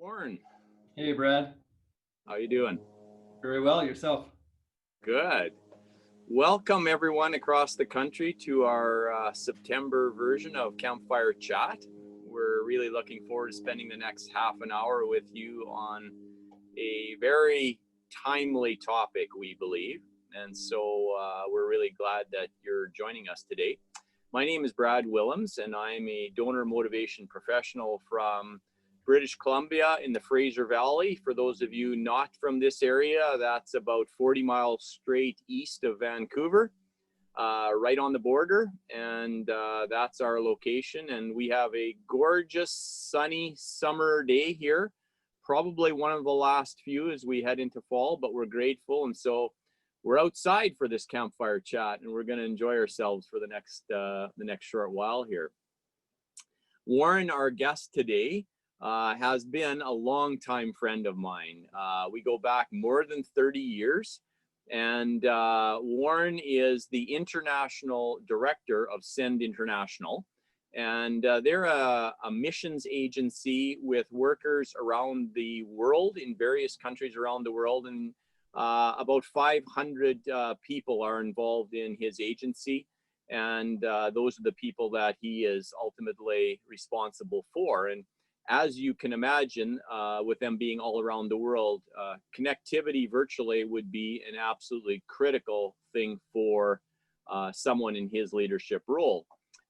Warren, Hey, Brad. how you doing? Very well. Yourself? Good. Welcome everyone across the country to our September version of Campfire Chat. We're really looking forward to spending the next half an hour with you on a very timely topic, we believe. And so we're really glad that you're joining us today. My name is Brad Willems, and I'm a donor motivation professional from British Columbia in the Fraser Valley. For those of you not from this area, that's about 40 miles straight east of Vancouver, right on the border. And that's our location. And we have a gorgeous sunny summer day here. Probably one of the last few as we head into fall, but we're grateful. And so we're outside for this campfire chat, and we're going to enjoy ourselves for the next short while here. Warren, our guest today, has been a longtime friend of mine. We go back more than 30 years, and Warren is the international director of Send International, and they're a missions agency with workers around the world in various countries around the world, and about 500 people are involved in his agency. And those are the people that he is ultimately responsible for. And as you can imagine, with them being all around the world, connectivity virtually would be an absolutely critical thing for someone in his leadership role.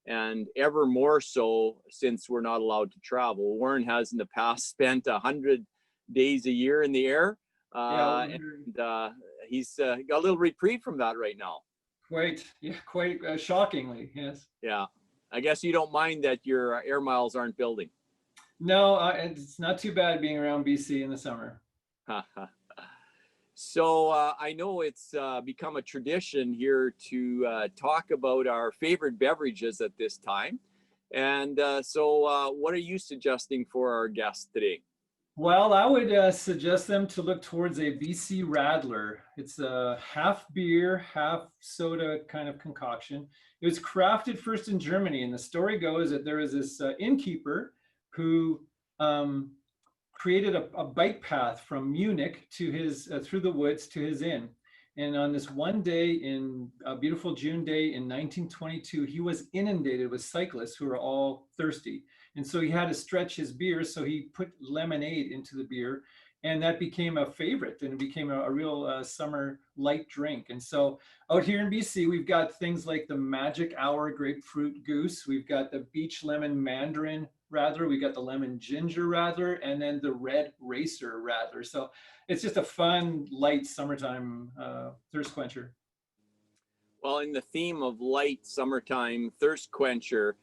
And ever more so since we're not allowed to travel. Warren has in the past spent 100 days a year in the air. And he's got a little reprieve from that right now. Quite shockingly, yes. Yeah, I guess you don't mind that your air miles aren't building. No, it's not too bad being around BC in the summer. So I know it's become a tradition here to talk about our favorite beverages at this time. And so what are you suggesting for our guests today? Well, I would suggest them to look towards a BC Radler. It's a half beer, half soda kind of concoction. It was crafted first in Germany, and the story goes that there was this innkeeper who created a bike path from Munich to his through the woods to his inn. And on this one day, in a beautiful June day in 1922, he was inundated with cyclists who were all thirsty. And so he had to stretch his beer, so he put lemonade into the beer, and that became a favorite, and it became a real summer light drink. And so out here in BC, we've got things like the Magic Hour Grapefruit Goose, we've got the Beach Lemon Mandarin Radler, we got the Lemon Ginger Radler, and then the Red Racer Radler. So it's just a fun, light summertime thirst quencher. Well, in the theme of light summertime thirst quencher,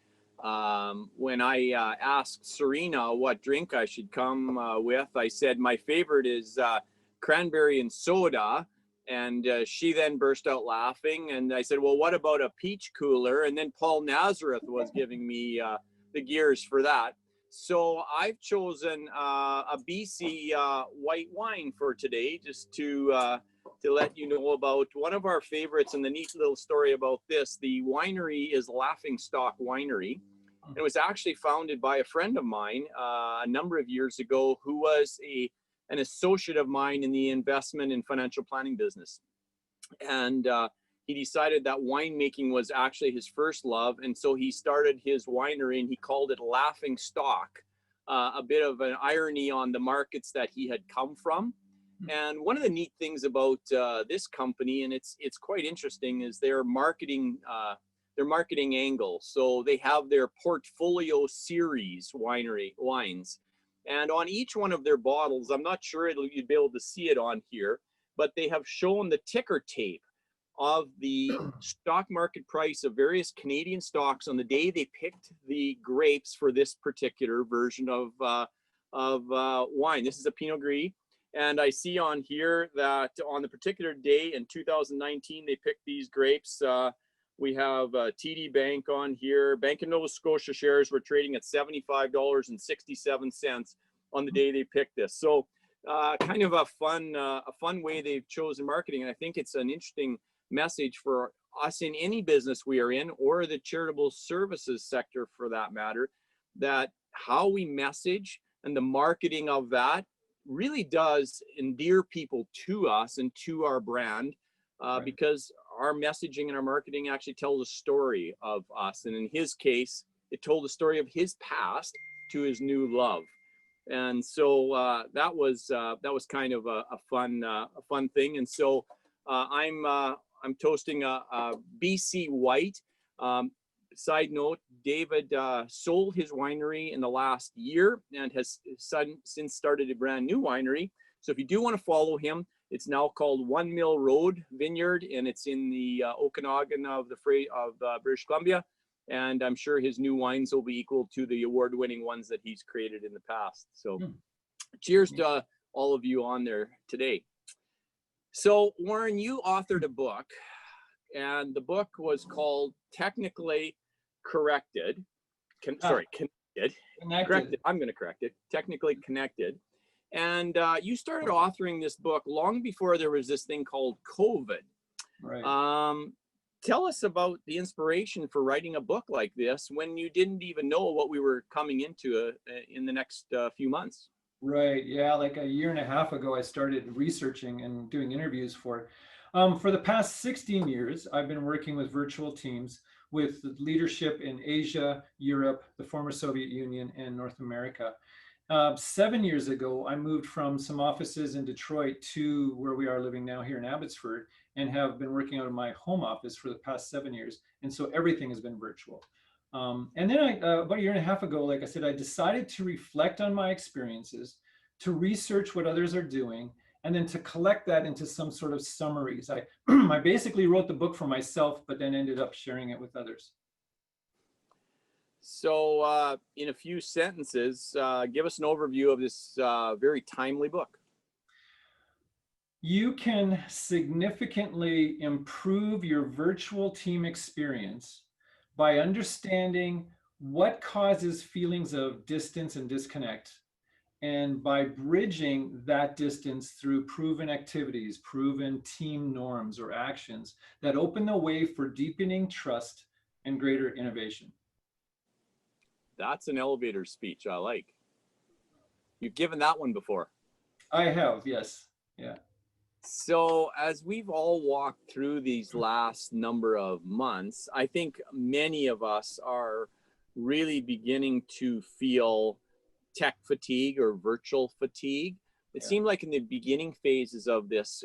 when I asked Serena what drink I should come with, I said my favorite is cranberry and soda. And she then burst out laughing. And I said, well, what about a peach cooler? And then Paul Nazareth was giving me the gears for that. So I've chosen a BC white wine for today, just to let you know about one of our favorites. And the neat little story about this, the winery is Laughing Stock Winery. It was actually founded by a friend of mine a number of years ago, who was an associate of mine in the investment and financial planning business. And he decided that winemaking was actually his first love. And so he started his winery and he called it Laughing Stock, a bit of an irony on the markets that he had come from. And one of the neat things about this company, and it's quite interesting, is their marketing angle. So they have their portfolio series wines. And on each one of their bottles, I'm not sure you'd be able to see it on here, but they have shown the ticker tape of the stock market price of various Canadian stocks on the day they picked the grapes for this particular version of wine. This is a Pinot Gris. And I see on here that on the particular day in 2019, they picked these grapes. We have TD Bank on here. Bank of Nova Scotia shares were trading at $75.67 on the day they picked this. So kind of a fun way they've chosen marketing. And I think it's an interesting message for us in any business we are in, or the charitable services sector for that matter, that how we message and the marketing of that really does endear people to us and to our brand, Right. because our messaging and our marketing actually tells a story of us. And in his case, it told the story of his past to his new love. And so that was kind of a fun thing. And so I'm toasting a BC White. Side note, David sold his winery in the last year and has since started a brand new winery. So if you do want to follow him, it's now called 1 Mill Road Vineyard, and it's in the Okanagan of British Columbia. And I'm sure his new wines will be equal to the award-winning ones that he's created in the past. So cheers to all of you on there today. So Warren, you authored a book, and the book was called Technically Corrected. Connected. Corrected. I'm going to correct it. Technically Connected. And you started authoring this book long before there was this thing called COVID. Right. Tell us about the inspiration for writing a book like this when you didn't even know what we were coming into in the next few months. Right. Yeah. Like a year and a half ago, I started researching and doing interviews for it. For the past 16 years, I've been working with virtual teams with leadership in Asia, Europe, the former Soviet Union, and North America. 7 years ago, I moved from some offices in Detroit to where we are living now here in Abbotsford, and have been working out of my home office for the past 7 years. And so everything has been virtual. And then about a year and a half ago, like I said, I decided to reflect on my experiences, to research what others are doing, and then to collect that into some sort of summaries. I basically wrote the book for myself, but then ended up sharing it with others. So in a few sentences, give us an overview of this very timely book. You can significantly improve your virtual team experience by understanding what causes feelings of distance and disconnect, and by bridging that distance through proven activities, proven team norms or actions that open the way for deepening trust and greater innovation. That's an elevator speech I like. You've given that one before. I have, yes. Yeah. So as we've all walked through these last number of months, I think many of us are really beginning to feel tech fatigue or virtual fatigue. It seemed like in the beginning phases of this,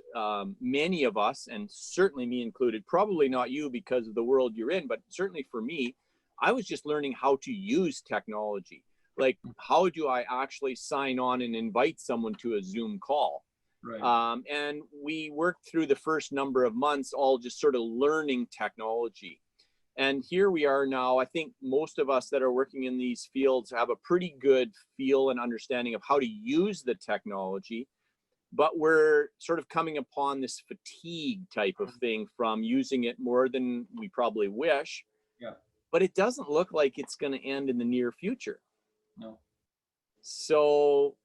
many of us, and certainly me included, probably not you because of the world you're in, but certainly for me, I was just learning how to use technology. Like, how do I actually sign on and invite someone to a Zoom call? Right. And we worked through the first number of months all just sort of learning technology. And here we are now. I think most of us that are working in these fields have a pretty good feel and understanding of how to use the technology, but we're sort of coming upon this fatigue type of thing from using it more than we probably wish. Yeah. But it doesn't look like it's going to end in the near future. No. So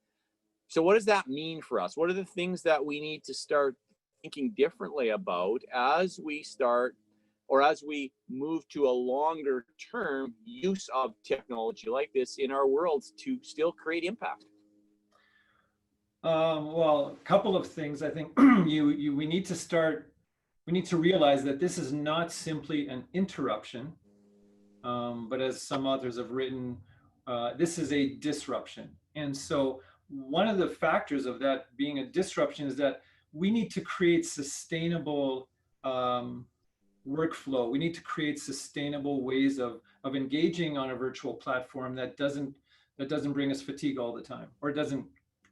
what does that mean for us? What are the things that we need to start thinking differently about as we start, or as we move to a longer term use of technology like this in our worlds to still create impact? Well, a couple of things. I think we need to realize that this is not simply an interruption, but as some authors have written, this is a disruption. And so one of the factors of that being a disruption is that we need to create sustainable workflow. We need to create sustainable ways of engaging on a virtual platform that doesn't bring us fatigue all the time, or doesn't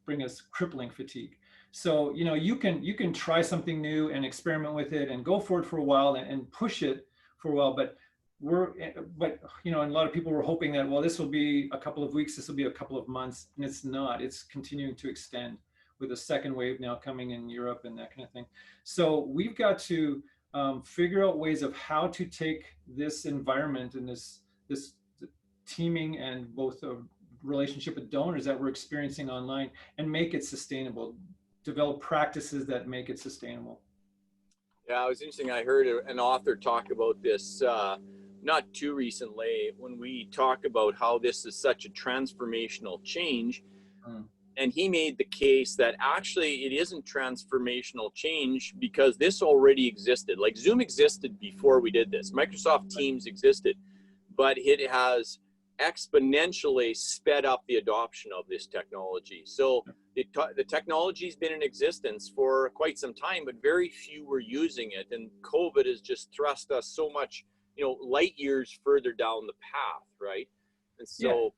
bring us crippling fatigue. So, you can try something new and experiment with it and go for it for a while and push it for a while, but and a lot of people were hoping that, well, this will be a couple of weeks, this will be a couple of months, and it's not. It's continuing to extend with a second wave now coming in Europe and that kind of thing. So we've got to figure out ways of how to take this environment and this teaming and both a relationship with donors that we're experiencing online and make it sustainable, develop practices that make it sustainable. Yeah, it was interesting. I heard an author talk about this not too recently when we talk about how this is such a transformational change. And he made the case that actually it isn't transformational change because this already existed. Like Zoom existed before we did this. Microsoft Teams existed, but it has exponentially sped up the adoption of this technology. So the technology's been in existence for quite some time, but very few were using it. And COVID has just thrust us so much, light years further down the path, right? And so,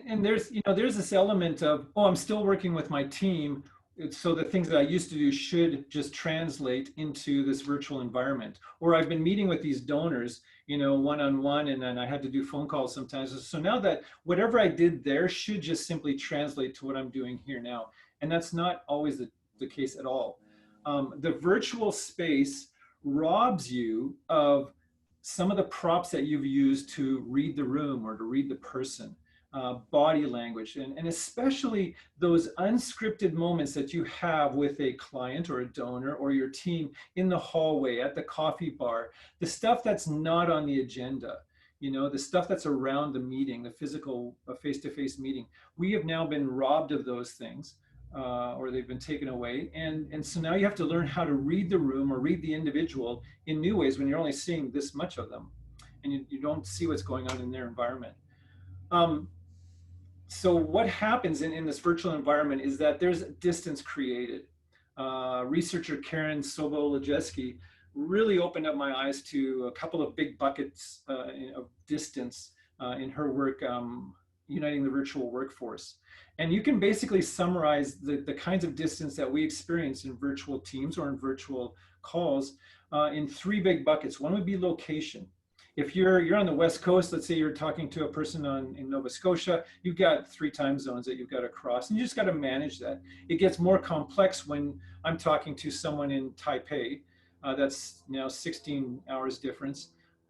and there's this element of, oh, I'm still working with my team, so the things that I used to do should just translate into this virtual environment. Or I've been meeting with these donors, one-on-one, and then I had to do phone calls sometimes. So now that whatever I did there should just simply translate to what I'm doing here now. And that's not always the case at all. The virtual space robs you of some of the props that you've used to read the room or to read the person. Body language, and especially those unscripted moments that you have with a client or a donor or your team in the hallway, at the coffee bar, the stuff that's not on the agenda, the stuff that's around the meeting, the physical face-to-face meeting. We have now been robbed of those things, or they've been taken away. And so now you have to learn how to read the room or read the individual in new ways when you're only seeing this much of them and you don't see what's going on in their environment. So what happens in this virtual environment is that there's distance created. Researcher Karen Sobolejewski really opened up my eyes to a couple of big buckets of distance in her work, Uniting the Virtual Workforce. And you can basically summarize the kinds of distance that we experience in virtual teams or in virtual calls in three big buckets. One would be location. If you're on the West Coast, let's say you're talking to a person in Nova Scotia, you've got 3 time zones that you've got to cross, and you just got to manage that. It gets more complex when I'm talking to someone in Taipei. That's now 16 hours difference,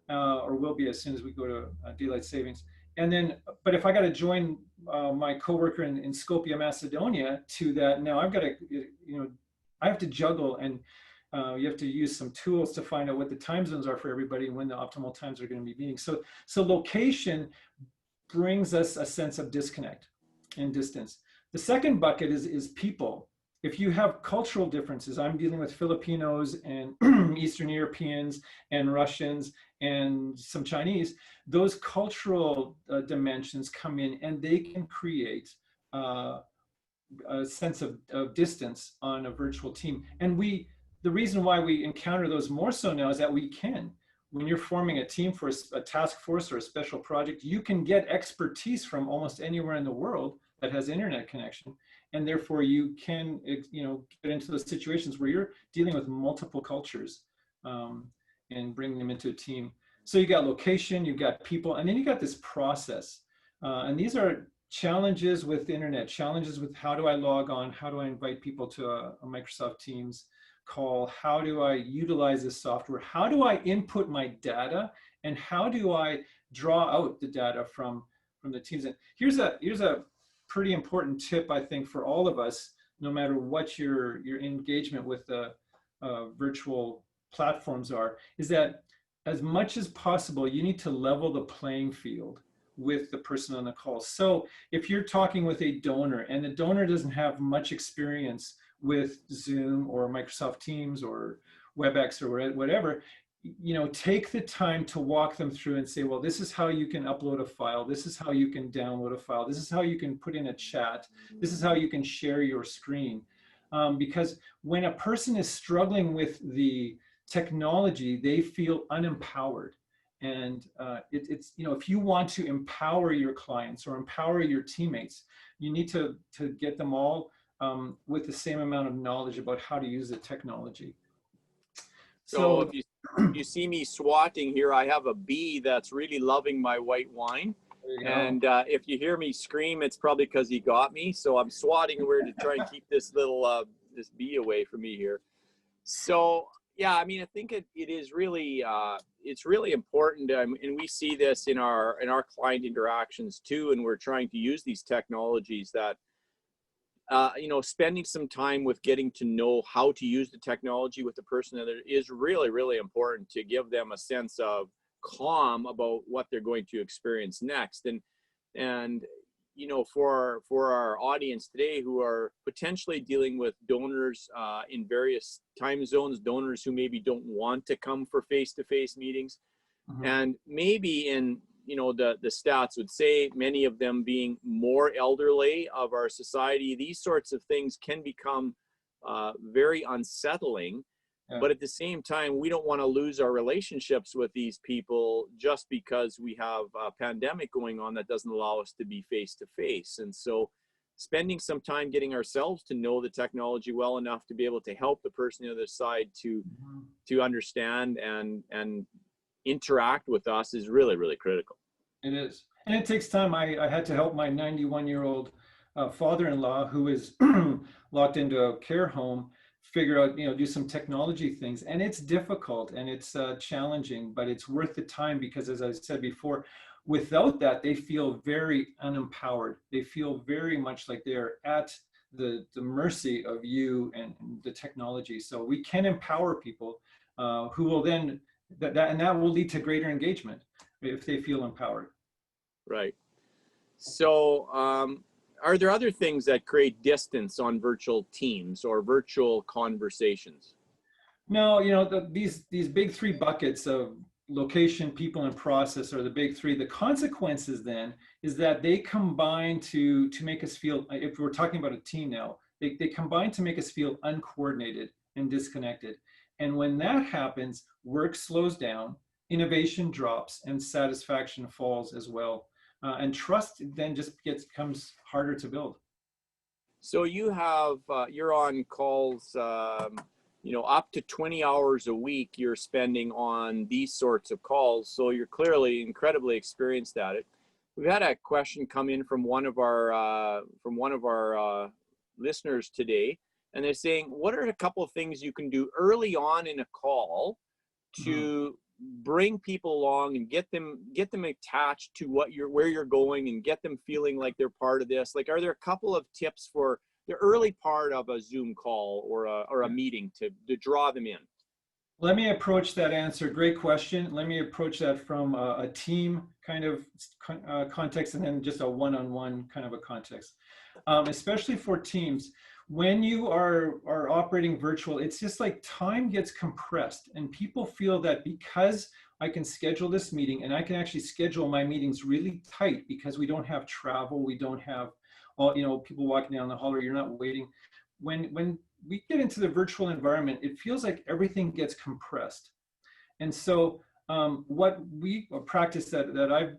or will be as soon as we go to daylight savings. And then, but if I got to join my coworker in Skopje, Macedonia to that, now I've got to, I have to juggle, and you have to use some tools to find out what the time zones are for everybody and when the optimal times are going to be meeting. So location brings us a sense of disconnect and distance. The second bucket is people. If you have cultural differences, I'm dealing with Filipinos and Eastern Europeans and Russians and some Chinese, those cultural dimensions come in and they can create a sense of distance on a virtual team. And the reason why we encounter those more so now is that when you're forming a team for a task force or a special project, you can get expertise from almost anywhere in the world that has internet connection. And therefore you can, get into those situations where you're dealing with multiple cultures and bringing them into a team. So you got location, you've got people, and then you got this process. And these are challenges with internet, challenges with how do I log on? How do I invite people to a Microsoft Teams call? How do I utilize this software? How do I input my data? And how do I draw out the data from the teams? And here's a pretty important tip, I think, for all of us, no matter what your engagement with the virtual platforms are, is that as much as possible, you need to level the playing field with the person on the call. So if you're talking with a donor and the donor doesn't have much experience with Zoom or Microsoft Teams or WebEx or whatever, take the time to walk them through and say, well, this is how you can upload a file. This is how you can download a file. This is how you can put in a chat. This is how you can share your screen. Because when a person is struggling with the technology, they feel unempowered. And it's if you want to empower your clients or empower your teammates, you need to get them all with the same amount of knowledge about how to use the technology. So if you see me swatting here, I have a bee that's really loving my white wine. And if you hear me scream, it's probably because he got me. So I'm swatting over to try and keep this little this bee away from me here. So yeah, I mean, I think it is really it's really important, and we see this in our client interactions too. And we're trying to use these technologies that spending some time with getting to know how to use the technology with the person that is really, really important to give them a sense of calm about what they're going to experience next. And for our audience today who are potentially dealing with donors in various time zones, donors who maybe don't want to come for face-to-face meetings, and maybe in the stats would say many of them being more elderly of our society, these sorts of things can become very unsettling. Yeah. But at the same time, we don't want to lose our relationships with these people just because we have a pandemic going on that doesn't allow us to be face to face. And so spending some time getting ourselves to know the technology well enough to be able to help the person on the other side to understand and interact with us is really, really critical. It is. And it takes time. I had to help my 91-year-old father-in-law who is locked into a care home figure out, do some technology things. And it's difficult and it's challenging, but it's worth the time because, as I said before, without that, they feel very unempowered. They feel very much like they're at the mercy of you and the technology. So we can empower people who will then, that will lead to greater engagement if they feel empowered. Right. So, are there other things that create distance on virtual teams or virtual conversations? No, these big three buckets of location, people, and process are the big three. The consequences then is that they combine to make us feel, if we're talking about a team now, they combine to make us feel uncoordinated and disconnected. And when that happens, work slows down, innovation drops, and satisfaction falls as well. And trust then just becomes harder to build. So you have, you're on calls, up to 20 hours a week you're spending on these sorts of calls. So you're clearly incredibly experienced at it. We've had a question come in from one of our listeners today, and they're saying, what are a couple of things you can do early on in a call to bring people along and get them attached to where you're going and get them feeling like they're part of this? Like, are there a couple of tips for the early part of a Zoom call or a meeting to draw them in? Let me approach that answer. Great question. Let me approach that from a team kind of context and then just a one-on-one kind of a context. Especially for teams, when you are operating virtual, it's just like time gets compressed and people feel that because I can schedule this meeting and I can actually schedule my meetings really tight because we don't have travel, we don't have all, people walking down the hall or you're not waiting. When we get into the virtual environment, it feels like everything gets compressed. And so what we practice that I've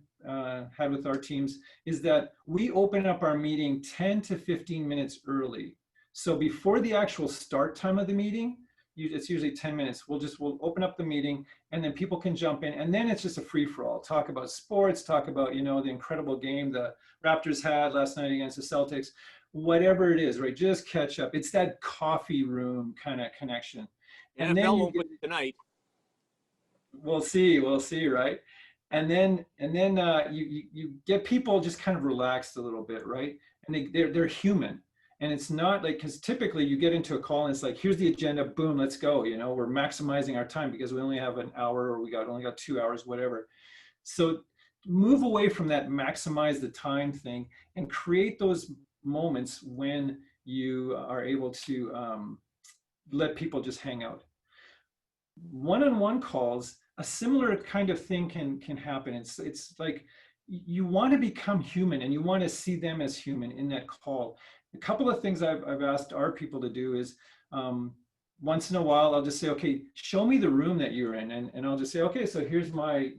had with our teams is that we open up our meeting 10 to 15 minutes early. So before the actual start time of the meeting, it's usually 10 minutes. We'll open up the meeting and then people can jump in and then it's just a free for all. Talk about sports, talk about, the incredible game the Raptors had last night against the Celtics, whatever it is, right? Just catch up. It's that coffee room kind of connection. And NFL open tonight. We'll see, right? And then you get people just kind of relaxed a little bit, right? And they're human. And it's not like, because typically you get into a call and it's like, here's the agenda, boom, let's go. We're maximizing our time because we only have an hour or only got 2 hours, whatever. So move away from that maximize the time thing and create those moments when you are able to let people just hang out. One-on-one calls, a similar kind of thing can happen. It's like you want to become human and you want to see them as human in that call. A couple of things I've asked our people to do is once in a while, I'll just say, okay, show me the room that you're in. And I'll just say, okay, so here's my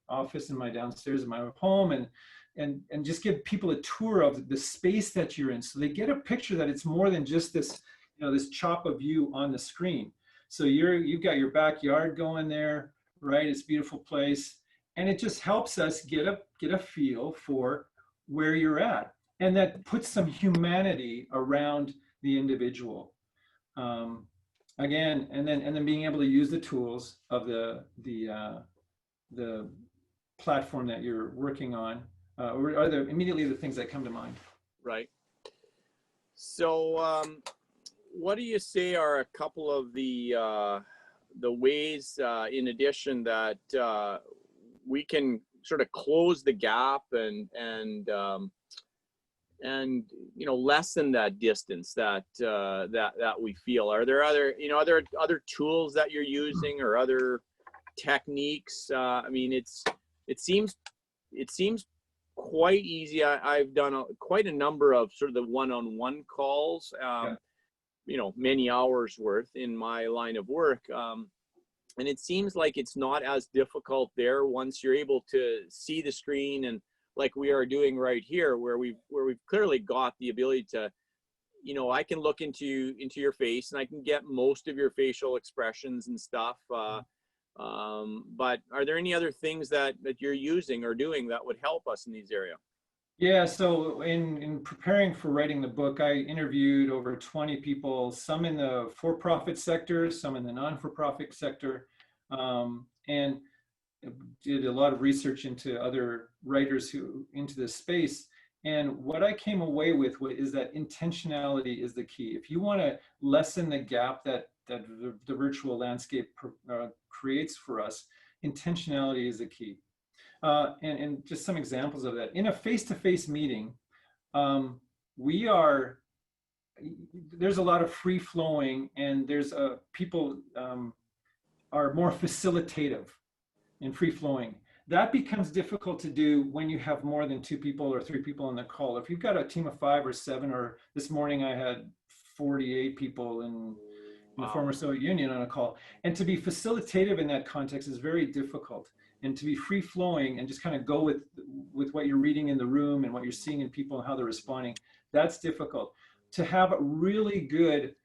office and my downstairs in my home and just give people a tour of the space that you're in. So they get a picture that it's more than just this, this chop of you on the screen. So you've got your backyard going there, right? It's a beautiful place. And it just helps us get a feel for where you're at. And that puts some humanity around the individual. Again, and then being able to use the tools of the platform that you're working on, or are there immediately the things that come to mind? Right. So, what do you say are a couple of the ways, in addition, that we can sort of close the gap and and lessen that distance that we feel? Are there other tools that you're using or other techniques? I mean, it seems quite easy. I've done quite a number of sort of the one-on-one calls, Yeah. many hours worth in my line of work. And it seems like it's not as difficult there once you're able to see the screen, and like we are doing right here, where we've clearly got the ability to, I can look into your face and I can get most of your facial expressions and stuff. But are there any other things that you're using or doing that would help us in these areas? Yeah, so in preparing for writing the book, I interviewed over 20 people, some in the for-profit sector, some in the non-for-profit sector, and did a lot of research into other writers who into this space. And what I came away with is that intentionality is the key. If you want to lessen the gap that the virtual landscape creates for us, intentionality is the key. And just some examples of that. In a face-to-face meeting, there's a lot of free flowing, and there's people are more facilitative and free flowing. That becomes difficult to do when you have more than 2 people or 3 people on the call. If you've got a team of 5 or 7, or this morning I had 48 people in the former Soviet Union on a call, and to be facilitative in that context is very difficult. And to be free flowing and just kind of go with what you're reading in the room and what you're seeing in people and how they're responding, that's difficult. To have really good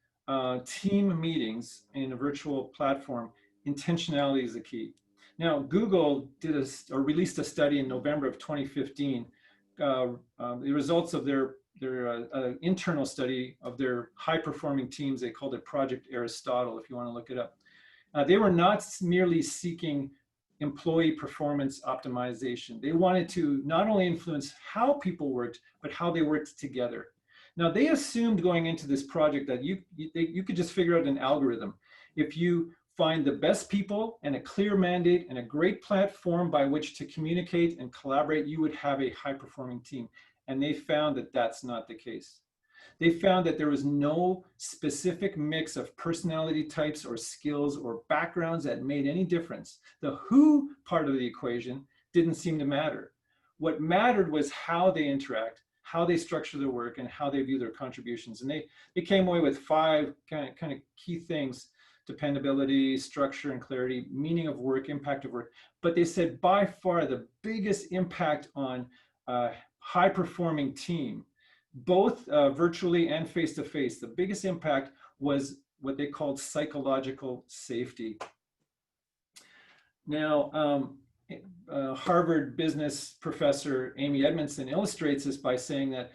team meetings in a virtual platform, intentionality is the key. Now, Google released a study in November of 2015, the results of their internal study of their high-performing teams. They called it Project Aristotle, if you want to look it up. They were not merely seeking employee performance optimization. They wanted to not only influence how people worked, but how they worked together. Now, they assumed going into this project that you could just figure out an algorithm. If you find the best people and a clear mandate and a great platform by which to communicate and collaborate, you would have a high-performing team. And they found that that's not the case. They found that there was no specific mix of personality types or skills or backgrounds that made any difference. The who part of the equation didn't seem to matter. What mattered was how they interact, how they structure their work, and how they view their contributions. And they came away with 5 kind of key things: dependability, structure and clarity, meaning of work, impact of work. But they said by far the biggest impact on a high-performing team, both virtually and face-to-face, the biggest impact was what they called psychological safety. Now, Harvard business professor Amy Edmondson illustrates this by saying that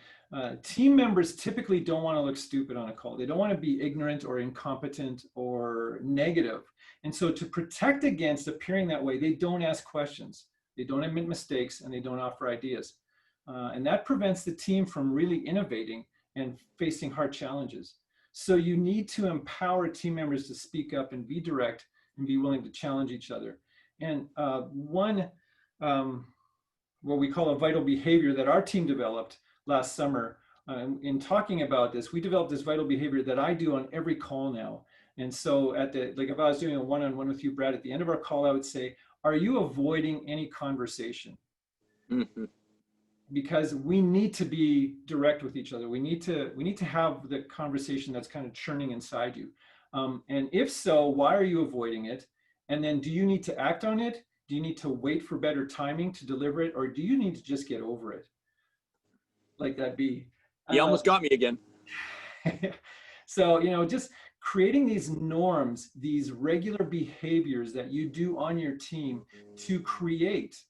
team members typically don't want to look stupid on a call. They don't want to be ignorant or incompetent or negative. And so to protect against appearing that way, they don't ask questions, they don't admit mistakes, and they don't offer ideas. And that prevents the team from really innovating and facing hard challenges. So you need to empower team members to speak up and be direct and be willing to challenge each other. And what we call a vital behavior that our team developed last summer, in talking about this, we developed this vital behavior that I do on every call now. And so if I was doing a one-on-one with you, Brad, at the end of our call, I would say, are you avoiding any conversation? Mm-hmm. Because we need to be direct with each other. We need to have the conversation that's kind of churning inside you. And if so, why are you avoiding it? And then do you need to act on it? Do you need to wait for better timing to deliver it? Or do you need to just get over it? Like that be. You almost got me again. So, just creating these norms, these regular behaviors that you do on your team to create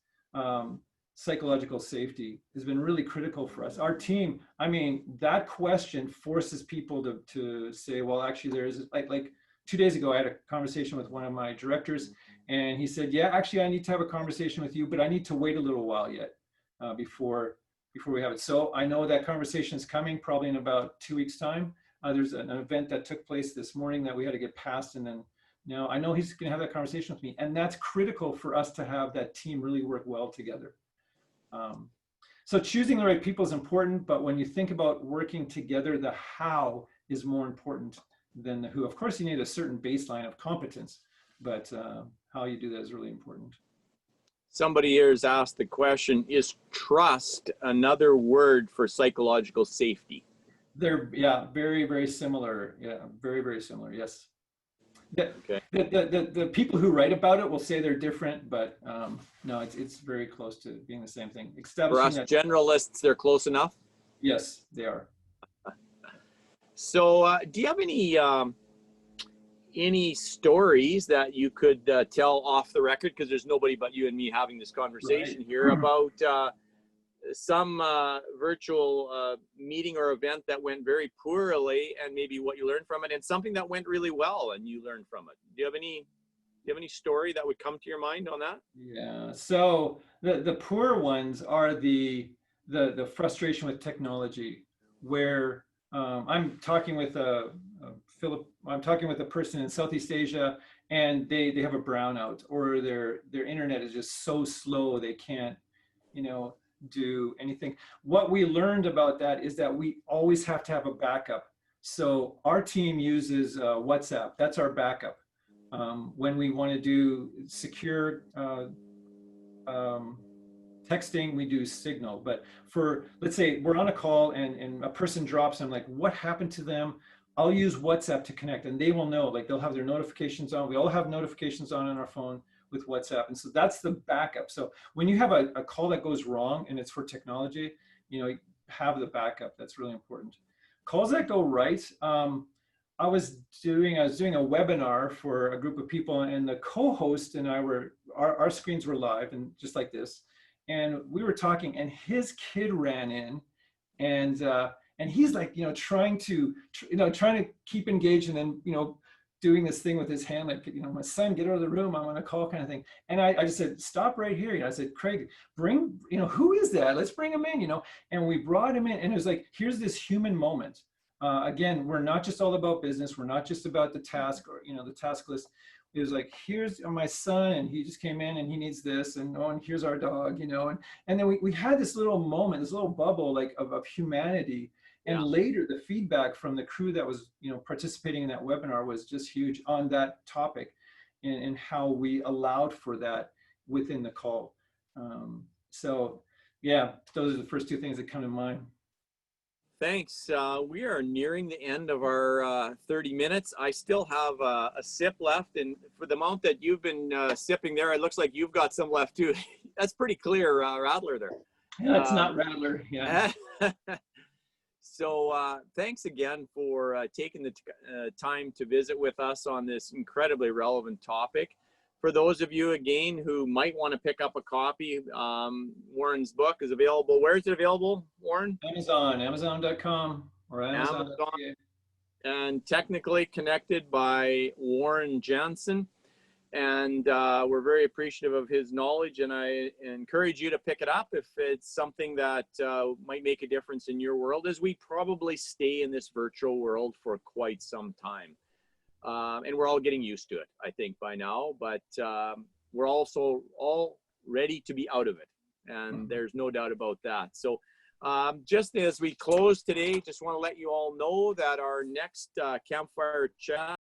psychological safety has been really critical for us. Our team, that question forces people to say, well, actually there's like 2 days ago, I had a conversation with one of my directors, and he said, yeah, actually I need to have a conversation with you, but I need to wait a little while yet before we have it. So I know that conversation is coming probably in about 2 weeks time. There's an event that took place this morning that we had to get past, and then now I know he's going to have that conversation with me, and that's critical for us to have that team really work well together. So choosing the right people is important, but when you think about working together, the how is more important than the who. Of course, you need a certain baseline of competence, but how you do that is really important. Somebody here has asked the question, is trust another word for psychological safety? They're, yeah, very, very similar. Yeah, very, very similar. Yes. Okay. The people who write about it will say they're different, but no, it's very close to being the same thing. For Establishing us that, generalists, they're close enough. yes, they are. So do you have any stories that you could tell off the record, because there's nobody but you and me having this conversation Right. here, about some virtual meeting or event that went very poorly and maybe what you learned from it, and something that went really well and you learned from it? Do you have any story that would come to your mind on that? Yeah. So the poor ones are the frustration with technology, where I'm talking with I'm talking with a person in Southeast Asia, and they have a brownout, or their internet is just so slow they can't, you know, do anything. What we learned about that is that we always have to have a backup. So our team uses WhatsApp. That's our backup. When we want to do secure texting, we do Signal. But for, let's say we're on a call and a person drops, and I'm like, what happened to them? I'll use WhatsApp to connect, and they will know, like they'll have their notifications on. We all have notifications on our phone with WhatsApp. And so that's the backup. So when you have a call that goes wrong and it's for technology, you know, have the backup. That's really important. Calls that go right. I was doing a webinar for a group of people, and the co-host and I were, our screens were live and just like this. And we were talking, and his kid ran in, and he's like, you know, trying to keep engaged, and then, you know, doing this thing with his hand, like, you know, my son, get out of the room, I'm on a call, kind of thing. And I just said, stop right here. You know, I said, Craig, bring, you know, who is that? Let's bring him in, you know. And we brought him in, and it was like, here's this human moment. Again, we're not just all about business. We're not just about the task, or, you know, the task list. It was like, here's my son, and he just came in and he needs this, and oh, and here's our dog, you know. And then we had this little moment, this little bubble, like of humanity. And Yeah. later, the feedback from the crew that was, you know, participating in that webinar was just huge on that topic, and how we allowed for that within the call. So yeah, those are the first two things that come to mind. Thanks. We are nearing the end of our 30 minutes. I still have a sip left, and for the amount that you've been sipping there, it looks like you've got some left too. That's pretty clear, Rattler there. Yeah, it's not Rattler. Yeah. So thanks again for taking the time to visit with us on this incredibly relevant topic. For those of you, again, who might want to pick up a copy, Warren's book is available. Where is it available, Warren? Amazon.com or Amazon. And technically connected by Warren Janzen. And we're very appreciative of his knowledge, and I encourage you to pick it up if it's something that might make a difference in your world, as we probably stay in this virtual world for quite some time. And we're all getting used to it, I think, by now, but we're also all ready to be out of it. And there's no doubt about that. So just as we close today, just want to let you all know that our next Campfire chat